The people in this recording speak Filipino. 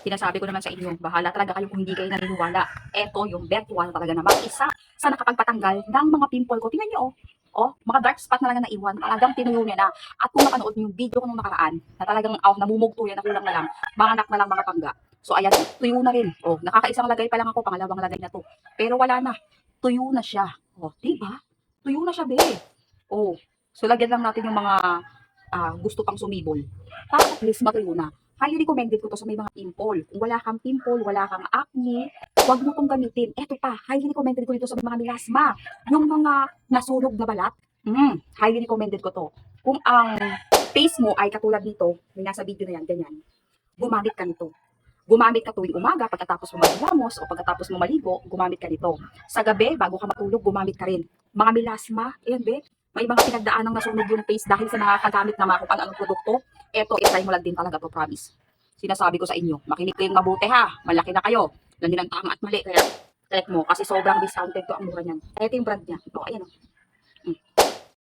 Sinasabi ko naman sa inyo, bahala talaga kayo kung hindi kayo naniniwala. Eto yung virtual talaga naman. Isa sa nakapagpatanggal ng mga pimple ko. Tingnan nyo, oh. Oh, mga dark spot na lang na naiwan. Talagang tinuyo niya na. At kung napanood niyo yung video ko nung nakaraan, na talagang namumugto yan, na kulang na lang, mga anak na lang mga pangga. So ayan, tuyo na rin. Oh, nakakaisang lagay pa lang ako, pangalawang lagay na to. Pero wala na. Tuyo na siya. Oh, diba? Tuyo na siya, be. Oh, so lagyan lang natin yung mga gusto pang sumibol. Para at least matuyo na. Highly recommended ko to sa may mga pimple. Kung wala kang pimple, wala kang acne, huwag mo itong gamitin. Eto pa, highly recommended ko dito sa mga melasma. Yung mga nasunog na balat, highly recommended ko to. Kung ang face mo ay katulad dito, may nasa video na yan, ganyan, gumamit ka nito. Gumamit ka tuwing umaga, pagkatapos mo maghilamos o pagkatapos mo maligo, gumamit ka nito. Sa gabi, bago ka matulog, gumamit ka rin. Mga melasma, ayan be, may mga pinagdaan ng nasunog yung face dahil sa nakakagamit na mga kung anong produkto. Eto, i-try mo lang din talaga to, promise. Sinasabi ko sa inyo, makinig kayong mabuti ha. Malaki na kayo. Alam niyo ng tama at mali. Kaya, check mo. Kasi sobrang discounted to ang mura niyan. Ito yung brand niya. Ito, ayan o.